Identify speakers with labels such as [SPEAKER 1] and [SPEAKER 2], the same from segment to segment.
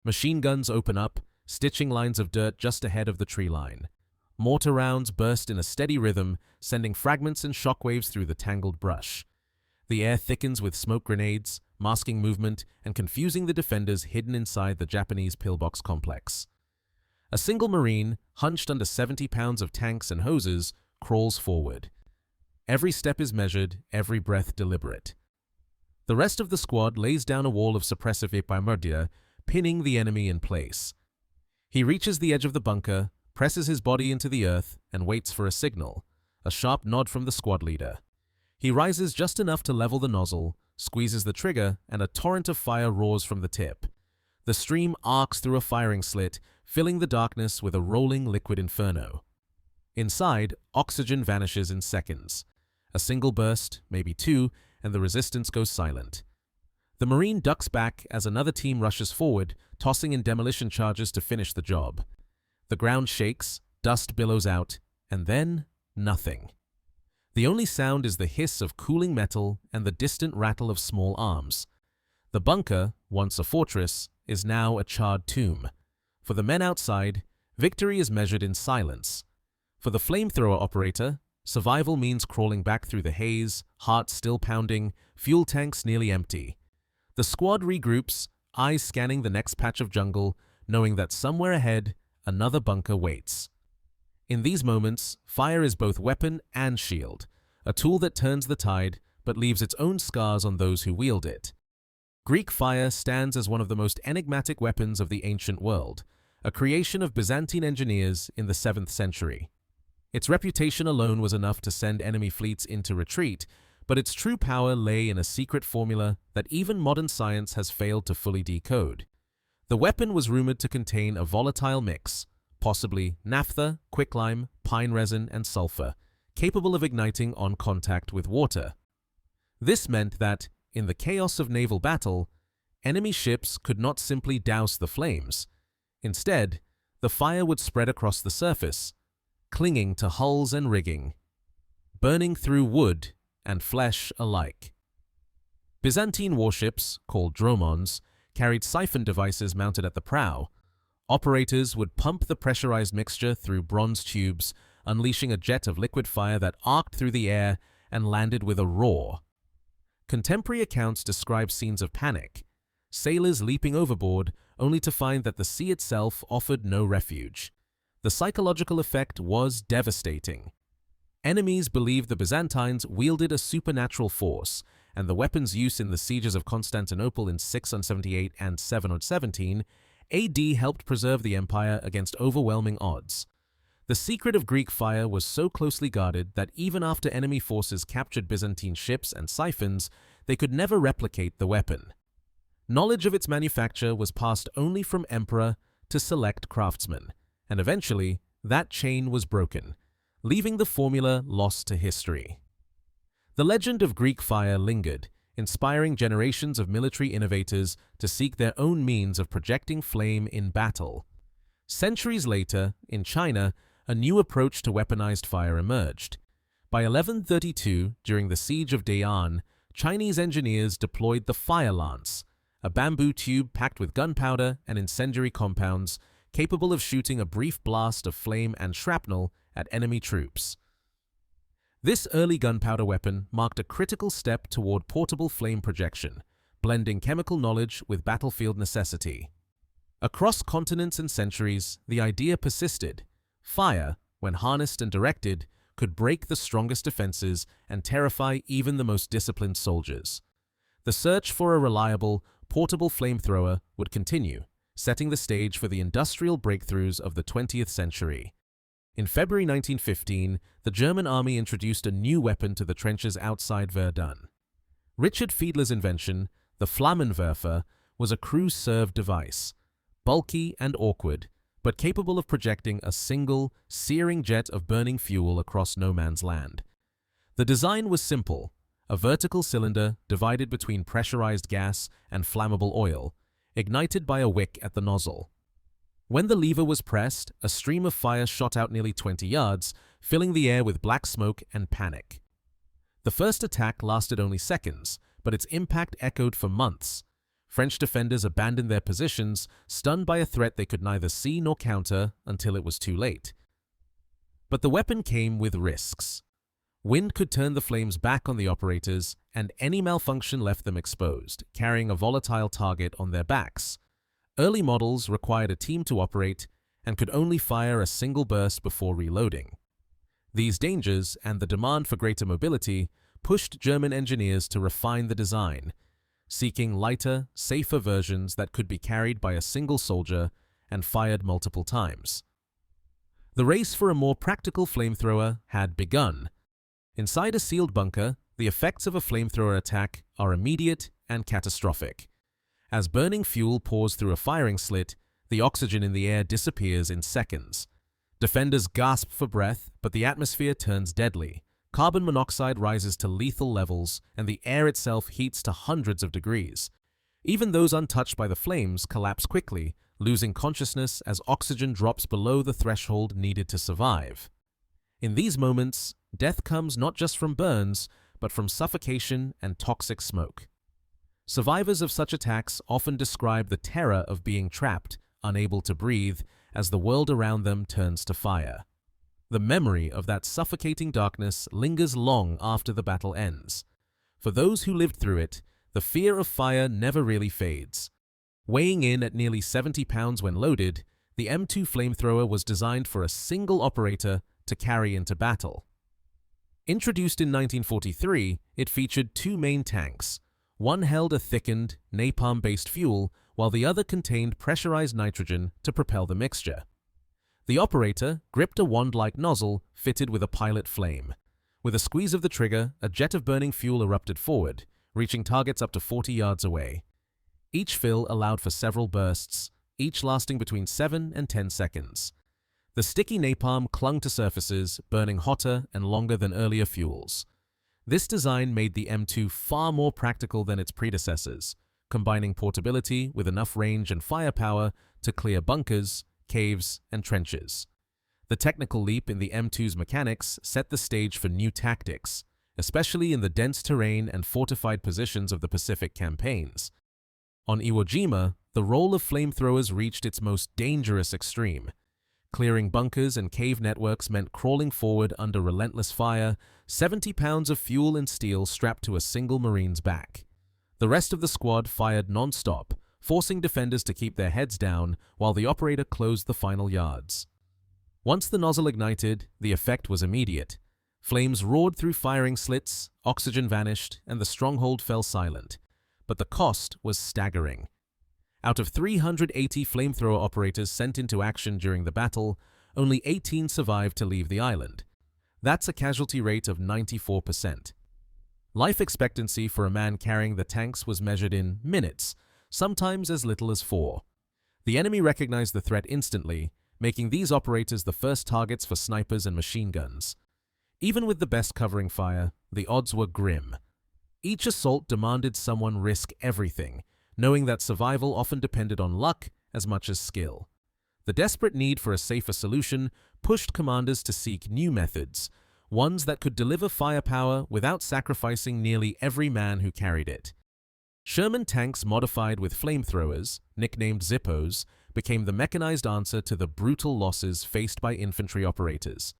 [SPEAKER 1] Machine guns open up, stitching lines of dirt just ahead of the tree line. Mortar rounds burst in a steady rhythm, sending fragments and shockwaves through the tangled brush. The air thickens with smoke grenades, masking movement and confusing the defenders hidden inside the Japanese pillbox complex. A single Marine, hunched under 70 pounds of tanks and hoses, crawls forward. Every step is measured, every breath deliberate. The rest of the squad lays down a wall of suppressive primordia, pinning the enemy in place. He reaches the edge of the bunker, presses his body into the earth, and waits for a signal, a sharp nod from the squad leader. He rises just enough to level the nozzle, squeezes the trigger, and a torrent of fire roars from the tip. The stream arcs through a firing slit, filling the darkness with a rolling liquid inferno. Inside, oxygen vanishes in seconds. A single burst, maybe two, and the resistance goes silent. The Marine ducks back as another team rushes forward, tossing in demolition charges to finish the job. The ground shakes, dust billows out, and then nothing. The only sound is the hiss of cooling metal and the distant rattle of small arms. The bunker, once a fortress, is now a charred tomb. For the men outside, victory is measured in silence. For the flamethrower operator, survival means crawling back through the haze, heart still pounding, fuel tanks nearly empty. The squad regroups, eyes scanning the next patch of jungle, knowing that somewhere ahead, another bunker waits. In these moments, fire is both weapon and shield, a tool that turns the tide but leaves its own scars on those who wield it. Greek fire stands as one of the most enigmatic weapons of the ancient world, a creation of Byzantine engineers in the 7th century. Its reputation alone was enough to send enemy fleets into retreat, but its true power lay in a secret formula that even modern science has failed to fully decode. The weapon was rumored to contain a volatile mix, possibly naphtha, quicklime, pine resin, and sulfur, capable of igniting on contact with water. This meant that, in the chaos of naval battle, enemy ships could not simply douse the flames. Instead, the fire would spread across the surface, clinging to hulls and rigging, burning through wood and flesh alike. Byzantine warships, called dromons, carried siphon devices mounted at the prow. Operators would pump the pressurized mixture through bronze tubes, unleashing a jet of liquid fire that arced through the air and landed with a roar. Contemporary accounts describe scenes of panic, sailors leaping overboard only to find that the sea itself offered no refuge. The psychological effect was devastating. Enemies believed the Byzantines wielded a supernatural force, and the weapon's use in the sieges of Constantinople in 678 and 717 AD helped preserve the empire against overwhelming odds. The secret of Greek fire was so closely guarded that even after enemy forces captured Byzantine ships and siphons, they could never replicate the weapon. Knowledge of its manufacture was passed only from emperor to select craftsmen, and eventually that chain was broken, leaving the formula lost to history. The legend of Greek fire lingered, inspiring generations of military innovators to seek their own means of projecting flame in battle. Centuries later, in China, a new approach to weaponized fire emerged. By 1132, during the siege of Dayan, Chinese engineers deployed the fire lance, a bamboo tube packed with gunpowder and incendiary compounds, capable of shooting a brief blast of flame and shrapnel at enemy troops. This early gunpowder weapon marked a critical step toward portable flame projection, blending chemical knowledge with battlefield necessity. Across continents and centuries, the idea persisted. Fire, when harnessed and directed, could break the strongest defenses and terrify even the most disciplined soldiers. The search for a reliable, portable flamethrower would continue, setting the stage for the industrial breakthroughs of the 20th century. In February 1915, the German army introduced a new weapon to the trenches outside Verdun. Richard Fiedler's invention, the Flammenwerfer, was a crew-served device, bulky and awkward, but capable of projecting a single, searing jet of burning fuel across no man's land. The design was simple, a vertical cylinder divided between pressurized gas and flammable oil, ignited by a wick at the nozzle. When the lever was pressed, a stream of fire shot out nearly 20 yards, filling the air with black smoke and panic. The first attack lasted only seconds, but its impact echoed for months. French defenders abandoned their positions, stunned by a threat they could neither see nor counter until it was too late. But the weapon came with risks. Wind could turn the flames back on the operators, and any malfunction left them exposed, carrying a volatile target on their backs. Early models required a team to operate and could only fire a single burst before reloading. These dangers and the demand for greater mobility pushed German engineers to refine the design, seeking lighter, safer versions that could be carried by a single soldier and fired multiple times. The race for a more practical flamethrower had begun. Inside a sealed bunker, the effects of a flamethrower attack are immediate and catastrophic. As burning fuel pours through a firing slit, the oxygen in the air disappears in seconds. Defenders gasp for breath, but the atmosphere turns deadly. Carbon monoxide rises to lethal levels, and the air itself heats to hundreds of degrees. Even those untouched by the flames collapse quickly, losing consciousness as oxygen drops below the threshold needed to survive. In these moments, death comes not just from burns, but from suffocation and toxic smoke. Survivors of such attacks often describe the terror of being trapped, unable to breathe, as the world around them turns to fire. The memory of that suffocating darkness lingers long after the battle ends. For those who lived through it, the fear of fire never really fades. Weighing in at nearly 70 pounds when loaded, the M2 flamethrower was designed for a single operator to carry into battle. Introduced in 1943, it featured two main tanks. One held a thickened, napalm-based fuel, while the other contained pressurized nitrogen to propel the mixture. The operator gripped a wand-like nozzle fitted with a pilot flame. With a squeeze of the trigger, a jet of burning fuel erupted forward, reaching targets up to 40 yards away. Each fill allowed for several bursts, each lasting between 7 and 10 seconds. The sticky napalm clung to surfaces, burning hotter and longer than earlier fuels. This design made the M2 far more practical than its predecessors, combining portability with enough range and firepower to clear bunkers, caves, and trenches. The technical leap in the M2's mechanics set the stage for new tactics, especially in the dense terrain and fortified positions of the Pacific campaigns. On Iwo Jima, the role of flamethrowers reached its most dangerous extreme. Clearing bunkers and cave networks meant crawling forward under relentless fire, 70 pounds of fuel and steel strapped to a single Marine's back. The rest of the squad fired non-stop, forcing defenders to keep their heads down while the operator closed the final yards. Once the nozzle ignited, the effect was immediate. Flames roared through firing slits, oxygen vanished, and the stronghold fell silent. But the cost was staggering. Out of 380 flamethrower operators sent into action during the battle, only 18 survived to leave the island. That's a casualty rate of 94%. Life expectancy for a man carrying the tanks was measured in minutes, sometimes as little as 4. The enemy recognized the threat instantly, making these operators the first targets for snipers and machine guns. Even with the best covering fire, the odds were grim. Each assault demanded someone risk everything, knowing that survival often depended on luck as much as skill. The desperate need for a safer solution pushed commanders to seek new methods, ones that could deliver firepower without sacrificing nearly every man who carried it. Sherman tanks modified with flamethrowers, nicknamed Zippos, became the mechanized answer to the brutal losses faced by infantry operators.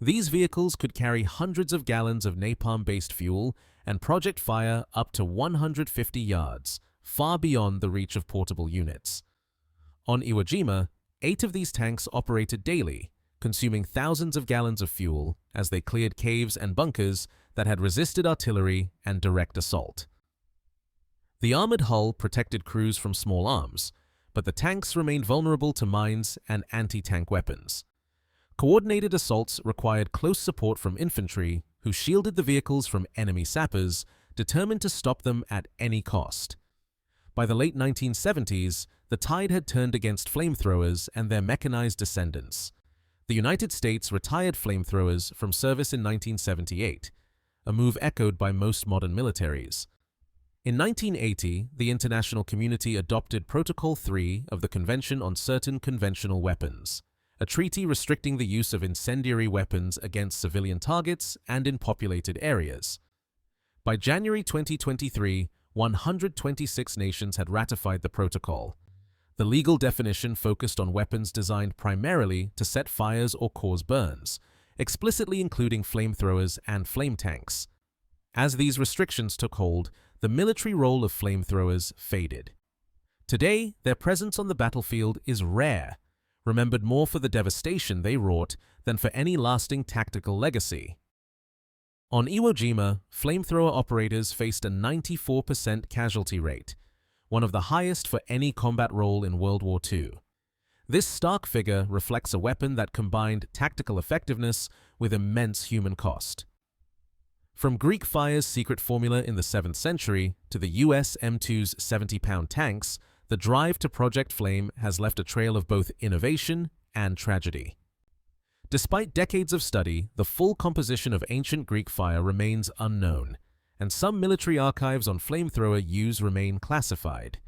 [SPEAKER 1] These vehicles could carry hundreds of gallons of napalm-based fuel and project fire up to 150 yards, far beyond the reach of portable units. On Iwo Jima, 8 of these tanks operated daily, consuming thousands of gallons of fuel as they cleared caves and bunkers that had resisted artillery and direct assault. The armored hull protected crews from small arms, but the tanks remained vulnerable to mines and anti-tank weapons. Coordinated assaults required close support from infantry, who shielded the vehicles from enemy sappers, determined to stop them at any cost. By the late 1970s, the tide had turned against flamethrowers and their mechanized descendants. The United States retired flamethrowers from service in 1978, a move echoed by most modern militaries. In 1980, the international community adopted Protocol 3 of the Convention on Certain Conventional Weapons, a treaty restricting the use of incendiary weapons against civilian targets and in populated areas. By January 2023, 126 nations had ratified the protocol. The legal definition focused on weapons designed primarily to set fires or cause burns, explicitly including flamethrowers and flame tanks. As these restrictions took hold, the military role of flamethrowers faded. Today, their presence on the battlefield is rare, remembered more for the devastation they wrought than for any lasting tactical legacy. On Iwo Jima, flamethrower operators faced a 94% casualty rate, one of the highest for any combat role in World War II. This stark figure reflects a weapon that combined tactical effectiveness with immense human cost. From Greek fire's secret formula in the 7th century to the US M2's 70-pound tanks, the drive to Project Flame has left a trail of both innovation and tragedy. Despite decades of study, the full composition of ancient Greek fire remains unknown, and some military archives on flamethrower use remain classified.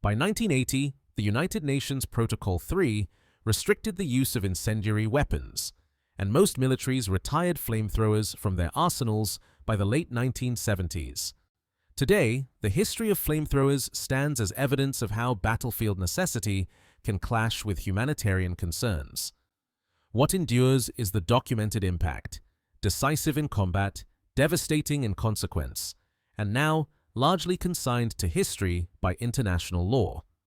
[SPEAKER 1] By 1980, the United Nations Protocol 3 restricted the use of incendiary weapons, and most militaries retired flamethrowers from their arsenals by the late 1970s. Today, the history of flamethrowers stands as evidence of how battlefield necessity can clash with humanitarian concerns. What endures is the documented impact, decisive in combat, devastating in consequence, and now largely consigned to history by international law.